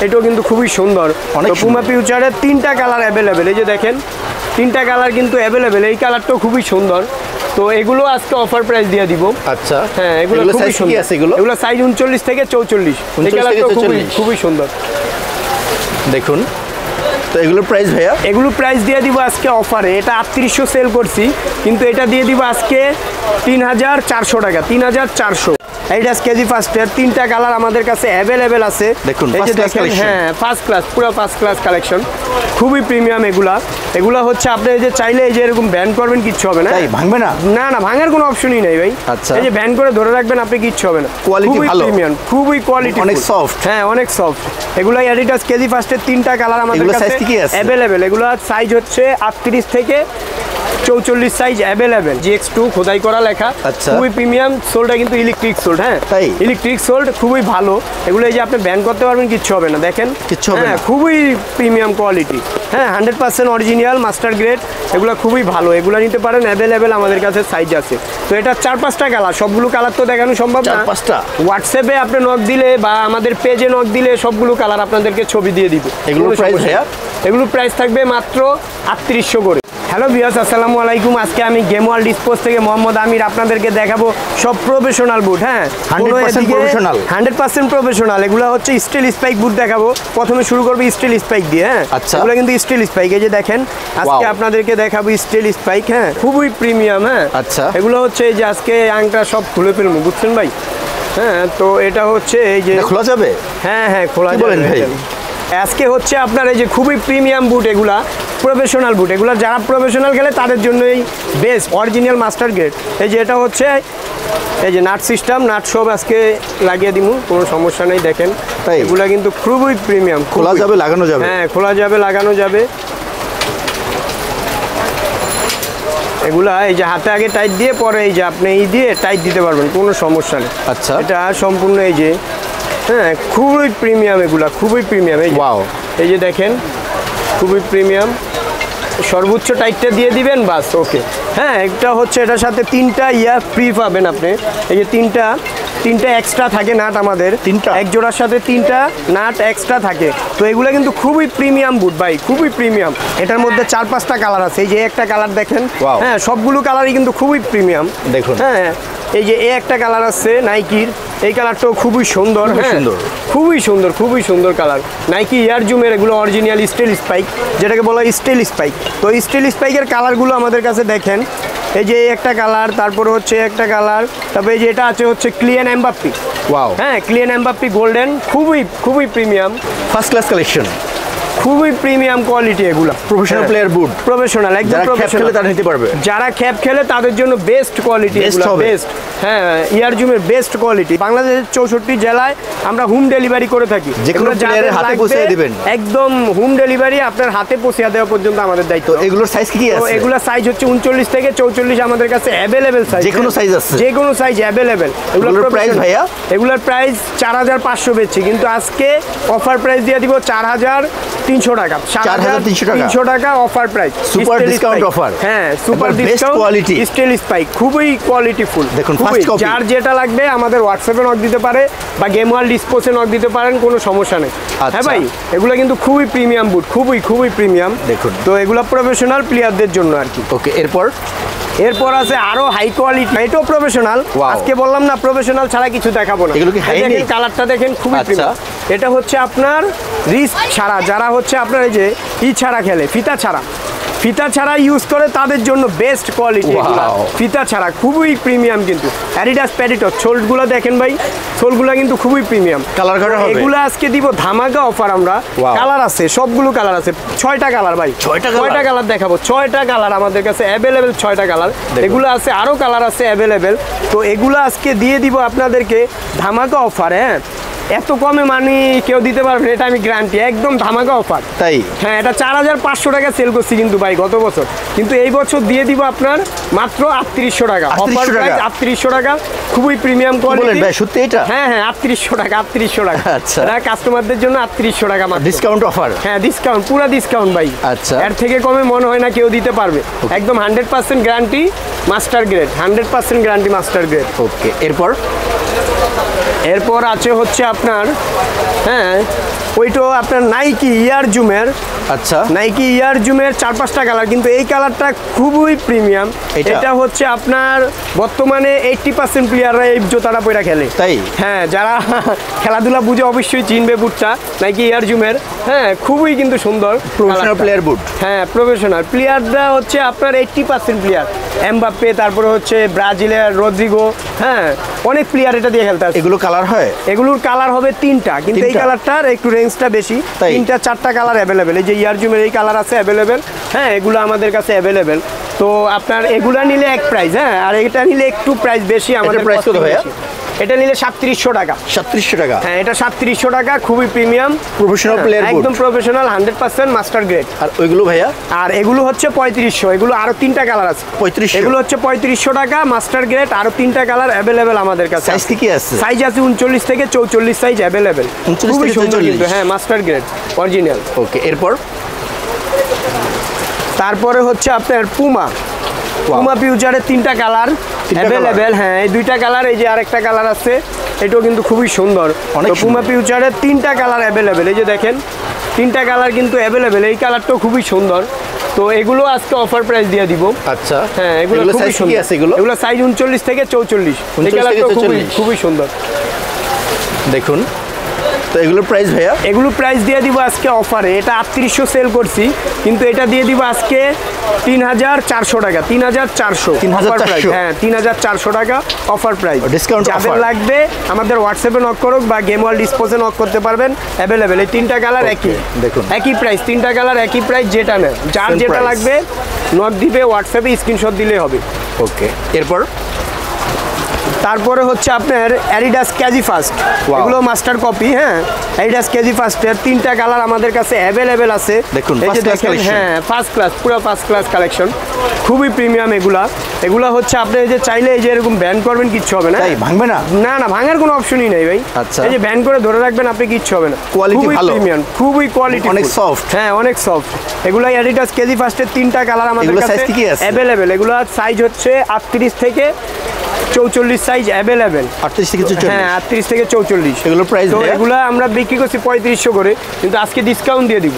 এটাও কিন্তু খুবই সুন্দর। তো পুমা ফিউচারের 3টা কালার অ্যাভেলেবেল, এই যে দেখেন 3টা কালার কিন্তু অ্যাভেলেবেল। এই কালারটাও খুবই সুন্দর। তো এগুলো আজকে অফার প্রাইস দিয়ে দিব। আচ্ছা, হ্যাঁ এগুলো খুবই সুন্দর। এগুলো সাইজ 39 থেকে 44। এই কালারটা খুবই সুন্দর দেখুন। তো এগুলোর প্রাইস ভাইয়া? এগুলো প্রাইস দিয়ে দিব আজকে অফারে। এটা 3800 সেল করছি, কিন্তু এটা দিয়ে দিব আজকে 3400 টাকা, 3400। এইটা কেজি ফার্স্টের 3টা কালার আমাদের কাছে অ্যাভেলেবেল আছে। দেখুন হ্যাঁ ফার্স্ট ক্লাস, পুরো ফার্স্ট ক্লাস কালেকশন, খুবই প্রিমিয়াম। এগুলা হচ্ছে আপনি এই যে চাইলে এই যে এরকম ব্যান্ড করবেন কিচ্ছু হবে না, ভাঙবে না। না না, ভাঙার কোনো অপশনই নাই ভাই। আচ্ছা, এই যে ব্যান্ড করে ধরে রাখবেন আপনি, কিচ্ছু হবে না। কোয়ালিটি ভালো, প্রিমিয়াম, খুবই কোয়ালিটি, অনেক সফট। হ্যাঁ অনেক সফট। এগুলা অ্যাডিডাস কেজি ফার্স্টের 3টা কালার আমাদের কাছে অ্যাভেলেবেল। এগুলা সাইজ হচ্ছে 38 থেকে 44 সাইজ অ্যাভেলেবেল। GX2 খোদাই করা লেখা, খুবই প্রিমিয়াম। সোলটা কিন্তু ইলেকট্রিক সোল্ড, হ্যাঁ ইলেকট্রিক সোল্ড, খুবই ভালো। এগুলো এই যে আপনি ব্যান্ড করতে পারবেন, কিচ্ছু হবে না। দেখেন কিচ্ছু হবে না, খুবই প্রিমিয়াম কোয়ালিটি। হ্যাঁ 100% অরিজিনাল মাস্টার গ্রেড। এগুলো খুবই ভালো, এগুলো নিতে পারেন, অ্যাভেলেবেল আমাদের কাছে সাইজ আছে। তো এটা 4-5টা কালার, সবগুলো কালার তো দেখানো সম্ভব না। হোয়াটসঅ্যাপে আপনি নক দিলে বা আমাদের পেজে নক দিলে সবগুলো কালার আপনাদেরকে ছবি দিয়ে দিব। এগুলোর প্রাইস ভাইয়া? এগুলো প্রাইস থাকবে মাত্র 3800 করে। হ্যালো ভিউয়ার্স, আসসালামু আলাইকুম। আজকে আমি গেম ওয়ার্ল্ড ডিসপোজ থেকে মোহাম্মদ আমির আপনাদেরকে দেখাবো সব প্রফেশনাল বুট। হ্যাঁ 100% প্রফেশনাল। এগুলো হচ্ছে স্টিল স্পাইক বুট দেখাবো। প্রথমে শুরু করবো স্টিল স্পাইক দিয়ে। হ্যাঁ এগুলো কিন্তু স্টিল স্পাইক, এই যে দেখেন আজকে আপনাদেরকে দেখাবো স্টিল স্পাইক। হ্যাঁ খুবই প্রিমিয়াম। হ্যাঁ আচ্ছা, এগুলো হচ্ছে এই যে আজকে আংটা সব খুলে ফেলবো, বুঝছেন ভাই। হ্যাঁ তো এটা হচ্ছে এই যে খোলা যাবে। হ্যাঁ হ্যাঁ খোলা যাবে ভাই। আজকে হচ্ছে আপনার এই যে খুবই প্রিমিয়াম বুট, এগুলা প্রফেশনাল বুট। এগুলো যারা প্রফেশনাল খেলে তাদের জন্যই বেস্ট, অরিজিনাল মাস্টার গ্রেড। এই যে এটা হচ্ছে এই যে নাট সিস্টেম, নাট সব আজকে লাগিয়ে দিব, কোনো সমস্যা নেই। দেখেন এগুলা কিন্তু খুবই প্রিমিয়াম, খোলা যাবে, লাগানো যাবে। হ্যাঁ খোলা যাবে, লাগানো যাবে। এগুলা এই যে হাতে আগে টাইট দিয়ে পরে এই যে আপনি এই দিয়ে টাইট দিতে পারবেন, কোনো সমস্যা নেই। আচ্ছা, এটা সম্পূর্ণ এই যে হ্যাঁ খুবই প্রিমিয়াম, এগুলা খুবই প্রিমিয়াম। এই যে দেখেন খুবই প্রিমিয়াম। সর্বোচ্চ টাইটটা দিয়ে দিবেন, বাস ওকে। হ্যাঁ এটা হচ্ছে এটার সাথে 3টা ফ্রি পাবেন আপনি। এই যে তিনটা এক্সট্রা থাকে নাট, আমাদের 3টা এক জোড়ার সাথে 3টা নাট এক্সট্রা থাকে। তো এগুলো কিন্তু খুবই প্রিমিয়াম বুট ভাই, খুবই প্রিমিয়াম। এটার মধ্যে 4-5টা কালার আছে। এই যে একটা কালার দেখেন, হ্যাঁ সবগুলো কালারই কিন্তু খুবই প্রিমিয়াম। দেখুন হ্যাঁ এই যে একটা কালার আছে নাইকির, এই কালারটাও খুবই সুন্দর, খুবই সুন্দর, খুবই সুন্দর কালার। নাইকি এয়ার জুমের এগুলো অরিজিনাল স্টিল স্পাইক, যেটাকে বলা হয় স্টিল স্পাইক। তো স্টিল স্পাইকের কালারগুলো আমাদের কাছে দেখেন, এই যে একটা কালার, তারপরে হচ্ছে একটা কালার, তারপরে এই যে এটা আছে হচ্ছে ক্লিয়ান এমবাপ্পি। হ্যাঁ ক্লিয়ান এমবাপ্পি গোল্ডেন, খুবই প্রিমিয়াম, ফার্স্ট ক্লাস কালেকশন, খুবই প্রিমিয়াম কোয়ালিটি। এগুলো প্রফেশনাল প্লেয়ার বুট, প্রফেশনাল একদম প্রফেশনাল। তারা নিতে পারবে, যারা খ্যাপ খেলে তাদের জন্য বেস্ট কোয়ালিটি, এগুলো বেস্ট। হ্যাঁ ইয়ার জুমের বেস্ট কোয়ালিটি। বাংলাদেশের 64 জেলায় আমরা হোম ডেলিভারি করে থাকি। যেগুলো প্লেয়ারের হাতে পৌঁছে দিবেন, একদম হোম ডেলিভারি আপনার হাতে পৌঁছে দেওয়া পর্যন্ত আমাদের দায়িত্ব। এগুলোর সাইজ কি আছে? এগুলোর সাইজ হচ্ছে 39 থেকে 44 আমাদের কাছে অ্যাভেলেবেল সাইজ, যে কোনো সাইজ আছে, যে কোনো সাইজ অ্যাভেলেবেল। এগুলোর প্রাইস ভাইয়া? এগুলোর প্রাইস 4500 বেচছি, কিন্তু আজকে অফার প্রাইস দিয়ে দিব 4300 টাকা। 4300 টাকা offer price, super discount offer. হ্যাঁ super discount quality, steel spike, খুবই কোয়ালিটিফুল। দেখুন ফার্স্ট কপি, যার যেটা লাগবে আমাদের হোয়াটসঅ্যাপে নক দিতে পারে বা গেম ওয়ার্ল্ড ডিসপোজে নক দিতে পারেন, কোনো সমস্যা নেই। হ্যাঁ ভাই এগুলো কিন্তু খুবই প্রিমিয়াম বুট, খুবই প্রিমিয়াম। দেখুন তো এগুলো প্রফেশনাল প্লেয়ারদের জন্য আর কি। ওকে, এরপর আছে আরো হাই কোয়ালিটি, এটাও প্রফেশনাল। আজকে বললাম না প্রফেশনাল ছাড়া কিছু দেখাবো না। এগুলো কি হাই নেই? কালারটা দেখেন খুবই প্রিমিয়াম। এটা হচ্ছে আপনার রিস্ক ছাড়া, যারা হচ্ছে আপনার এই যে ছাড়া খেলে, ফিতা ছাড়া ইউজ করে তাদের জন্য বেস্ট কোয়ালিটি। ফিতা ছাড়া খুবই প্রিমিয়াম, কিন্তু অ্যাডিডাস প্যাডিটর সোলগুলো দেখেন ভাই, সোলগুলো কিন্তু খুবই প্রিমিয়াম। কালার এগুলো আজকে দিব ধামাকা অফার আমরা। কালার আছে, সবগুলো কালার আছে, 6টা কালার ভাই, 6টা কালার দেখাবো। 6টা কালার আমাদের কাছে অ্যাভেলেবেল, 6টা কালার। এগুলো আছে, আরো কালার আছে অ্যাভেলেবেল। তো এগুলো আজকে দিয়ে দিব আপনাদেরকে ধামাকা অফার। হ্যাঁ এত কমে মানে কেউ দিতে পারবে, এটা আমি গ্যারান্টি, একদম ধামাকা অফার। তাই হ্যাঁ এটা 4500 টাকা সেল করছি কিন্তু ভাই গত বছর, কিন্তু এই বছর দিয়ে দিব আপনার মাত্র 3800 টাকা। অফার প্রাইস 3800 টাকা, খুবই প্রিমিয়াম কোয়ালিটি ভাই। সত্যি এটা? হ্যাঁ 3800 টাকা, 3800 টাকা। আচ্ছা কাস্টমারদের জন্য 3800 টাকা মাত্র, ডিসকাউন্ট অফার। হ্যাঁ ডিসকাউন্ট, পুরো ডিসকাউন্ট ভাই। আচ্ছা এর থেকে কমে মনে হয় না কেউ দিতে পারবে, একদম 100% guarantee master grade, 100% guarantee master grade. Okay, এরপর আছে হচ্ছে আপনার হ্যাঁ ওইটাও আপনার নাইকি ইয়ার জুমের। আচ্ছা, নাইকি ইয়ার জুমের 4-5টা কালার, কিন্তু এই কালারটা খুবই প্রিমিয়াম। এটা হচ্ছে আপনার বর্তমানে 80% প্লেয়াররা এই জুতাটা পরে খেলে। তাই? হ্যাঁ, যারা খেলাধুলা বুঝে অবশ্যই চিনবে বুটটা, নাইকি ইয়ার জুমের। হ্যাঁ, খুবই কিন্তু সুন্দর প্রফেশনাল প্লেয়ার বুট। হ্যাঁ, প্রফেশনাল প্লেয়াররা হচ্ছে আপনার 80% প্লেয়ার, এমবাপ্পে, তারপরে হচ্ছে ব্রাজিলের রদ্রিগো। হ্যাঁ, অনেক প্লেয়ার এটা দিয়ে খেলতে আসে। এগুলো কালার হয়? এগুলোর কালার হবে 3টা, কিন্তু এই কালারটার একটু রেঞ্জটা বেশি। 3-4টা কালার অ্যাভেলেবেল। এই যে ইয়ার জুমের এই কালার আছে অ্যাভেলেবেল। হ্যাঁ, এগুলো আমাদের কাছে অ্যাভেলেবেল। তো আপনার এগুলা নিলে এক প্রাইস, হ্যাঁ, আর এটা নিলে একটু প্রাইস বেশি। আমাদের প্রাইস কত ভাইয়া? এটা নিলে 3700 টাকা। 3700 টাকা? হ্যাঁ, এটা 3700 টাকা, খুবই প্রিমিয়াম প্রফেশনাল প্লেয়ার বুট, একদম প্রফেশনাল 100% মাস্টার গ্রেড। আর ওইগুলো ভাইয়া? আর এগুলো হচ্ছে 3500। এগুলো আরো 3টা কালার আছে। 3500? এগুলো হচ্ছে 3500 টাকা মাস্টার গ্রেড, আরো 3টা কালার অ্যাভেলেবেল আমাদের কাছে। সাইজ কি আছে? সাইজ আছে 39 থেকে 44 সাইজ অ্যাভেলেবেল। 39 থেকে 44? হ্যাঁ, মাস্টার গ্রেড অরিজিনাল। ওকে, এরপর? তারপরে হচ্ছে আপনার পুমা ফিউচারের 3টা কালার অ্যাভেলেবেল। হ্যাঁ, এই 2টা কালার, এই যে আরেকটা কালার আছে, এটাও কিন্তু খুবই সুন্দর। তো পুমা ফিউচারের 3টা কালার অ্যাভেলেবেল। এই যে দেখেন 3টা কালার কিন্তু অ্যাভেলেবেল। এই কালারটাও খুবই সুন্দর। তো এগুলো আজকে অফার প্রাইস দিয়ে দিব। আচ্ছা, হ্যাঁ, এগুলো খুবই সুন্দর। এগুলো সাইজ 39 থেকে 44। এই কালারটা খুবই সুন্দর, দেখুন। তো এগুলোর প্রাইস ভাইয়া? এগুলো প্রাইস দিয়ে দিব আজকে অফারে। এটা 3800 সেল করছি, কিন্তু এটা দিয়ে দিব আজকে 3400 টাকা। 3400? হ্যাঁ, 3400 টাকা অফার প্রাইস। ডিসকাউন্ট যাদের লাগবে আমাদের হোয়াটসঅ্যাপে নক করুক বা গেম ওয়ার্ল্ড ডিসপোজে নক করতে পারবেন, অ্যাভেলেবেল। এই 3টা কালার একই, দেখুন, একই প্রাইস। 3টা কালার একই প্রাইস, যেটা নেন যার যেটা লাগবে নক দিবে, হোয়াটসঅ্যাপে স্ক্রিনশট দিলেই হবে। ওকে, এরপর? তারপরে হচ্ছে আপনার অ্যাডিডাস কেজি ফার্স্ট, এগুলো মাস্টার কপি। হ্যাঁ, অ্যাডিডাস কেজি ফার্স্টের 3টা কালার আমাদের কাছে অ্যাভেলেবেল আছে। দেখুন, এই যে দেখেন, হ্যাঁ, ফার্স্ট ক্লাস, পুরো ফার্স্ট ক্লাস কালেকশন, খুবই প্রিমিয়াম এগুলা। এগুলা হচ্ছে আপনি এই যে চাইলে এই যে এরকম ব্যান্ড করবেন, কিচ্ছু হবে না। ভাঙবে না? না না, ভাঙার কোনো অপশনই নেই ভাই। আচ্ছা, এই যে ব্যান্ড করে ধরে রাখবেন, আপনি কিচ্ছু হবে না। কোয়ালিটি ভালো, প্রিমিয়াম, খুবই কোয়ালিটি, অনেক সফট। হ্যাঁ, অনেক সফট। এগুলা অ্যাডিডাস কেজি ফার্স্টের 3টা কালার আমাদের কাছে অ্যাভেলেবেল। এগুলা সাইজ হচ্ছে 38 থেকে 44 সাইজ অ্যাভেলেবেল। 38 থেকে 44? হ্যাঁ, 38 থেকে 44। এগুলো প্রাইস? তো এগুলো আমরা বিক্রি করছি 3500 করে, কিন্তু আজকে ডিসকাউন্ট দিয়ে দিব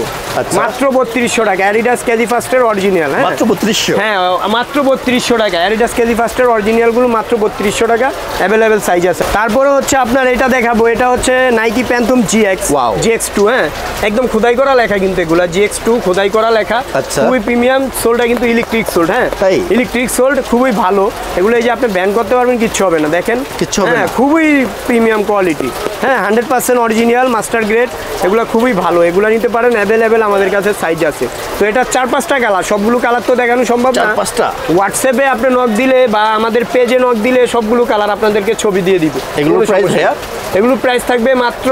মাত্র 3200 টাকা। অ্যাডিডাস কেজি ফার্স্টের অরিজিনাল। হ্যাঁ, মাত্র 3200? হ্যাঁ, মাত্র 3200 টাকা। অ্যাডিডাস কেজি ফার্স্টের অরিজিনালগুলো মাত্র 3200 টাকা, অ্যাভেলেবেল সাইজ আছে। তারপরে হচ্ছে আপনার এটা দেখাবো, এটা হচ্ছে নাইকি প্যান্থম GX2। হ্যাঁ, একদম খোদাই করা লেখা, কিন্তু এগুলা GX2 খোদাই করা লেখা। খুবই প্রিমিয়াম। সোলটা কিন্তু ইলেকট্রিক সোল্ড। হ্যাঁ, ইলেকট্রিক সোল্ড, খুবই ভালো। এগুলো এই যে আপনি ব্যান্ড করতে পারবেন, কিচ্ছু হবে না। দেখেন, কিচ্ছু হবে না, খুবই প্রিমিয়াম কোয়ালিটি। হ্যাঁ, 100% অরিজিনাল মাস্টার গ্রেড। এগুলো খুবই ভালো, এগুলো নিতে পারেন, অ্যাভেলেবেল আমাদের কাছে সাইজ আছে। তো এটা 4-5টা কালার, সবগুলো কালার তো দেখানো সম্ভব না। 4-5টা হোয়াটসঅ্যাপে আপনি নক দিলে বা আমাদের পেজে নক দিলে সবগুলো কালার আপনাদেরকে ছবি দিয়ে দিব। এগুলো প্রাইস ভাইয়া? এগুলো প্রাইস থাকবে মাত্র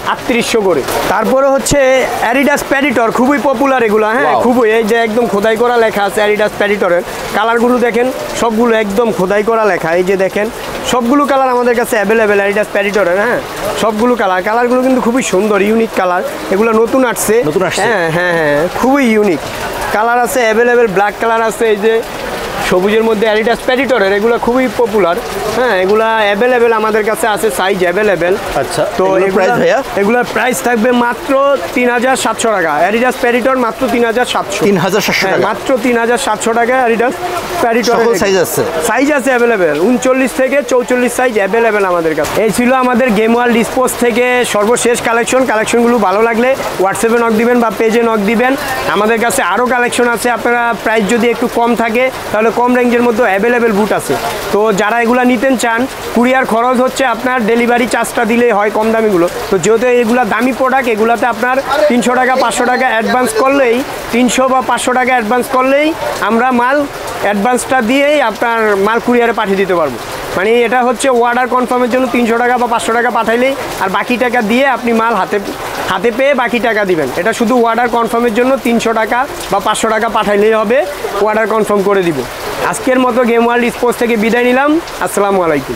3800 করে। তারপরে হচ্ছে অ্যাডিডাস প্যাডিটর, খুবই পপুলার এগুলো। হ্যাঁ, খুবই, এই যে একদম খোদাই করা লেখা আছে অ্যাডিডাস প্যাডিটরের। কালারগুলো দেখেন, সবগুলো একদম খোদাই করা লেখা। এই যে দেখেন, সবগুলো কালার আমাদের কাছে অ্যাভেলেবেল অ্যাডিডাস প্যাডিটরের। হ্যাঁ, সবগুলো কালারগুলো কিন্তু খুবই সুন্দর, ইউনিক কালার। এগুলো নতুন আসছে। হ্যাঁ হ্যাঁ হ্যাঁ, খুবই ইউনিক কালার আছে অ্যাভেলেবেল। ব্ল্যাক কালার আছে, এই যে সবুজের মধ্যে অ্যাডিডাস প্যাডিটরের, এগুলো খুবই পপুলার। হ্যাঁ, এগুলা অ্যাভেলেবেল আমাদের কাছে আছে, সাইজ অ্যাভেলেবেল। আচ্ছা, তো প্রাইস ভাইয়া? এগুলোর প্রাইস থাকবে মাত্র 3700 টাকা। অ্যাডিডাস প্যাডিটর মাত্র 3700। 3700 টাকা? মাত্র 3700 টাকা অ্যাডিডাস প্যাডিটর। সাইজ আছে? সাইজ আছে অ্যাভেলেবেল, 39 থেকে 44 সাইজ অ্যাভেলেবেল আমাদের কাছে। এই ছিল আমাদের গেম ওয়ার্ল্ড ডিসপোজ থেকে সর্বশেষ কালেকশনগুলো ভালো লাগলে হোয়াটসঅ্যাপে নক দিবেন বা পেজে নক দিবেন। আমাদের কাছে আরও কালেকশন আছে। আপনারা প্রাইস যদি একটু কম থাকে, তাহলে কম রেঞ্জের মধ্যে অ্যাভেলেবেল বুট আছে। তো যারা এগুলো নিতে চান, কুরিয়ার খরচ হচ্ছে আপনার ডেলিভারি চার্জটা দিলেই হয়, কম দামিগুলো। তো যেহেতু এগুলো দামি প্রোডাক্ট, এগুলোতে আপনার 300 টাকা 500 টাকা অ্যাডভান্স করলেই, 300 বা 500 টাকা অ্যাডভান্স করলেই আমরা মাল অ্যাডভান্সটা দিয়েই আপনার মাল কুরিয়ারে পাঠিয়ে দিতে পারবো। মানে এটা হচ্ছে অর্ডার কনফার্মের জন্য 300 টাকা বা 500 টাকা পাঠাইলেই, আর বাকি টাকা দিয়ে আপনি মাল হাতে পেয়ে বাকি টাকা দিবেন। এটা শুধু অর্ডার কনফার্মের জন্য 300 টাকা বা 500 টাকা পাঠাইলেই হবে, অর্ডার কনফার্ম করে দিব। আজকের মতো গেম ওয়ার্ল্ড স্পোর্টস থেকে বিদায় নিলাম। আসসালামু আলাইকুম।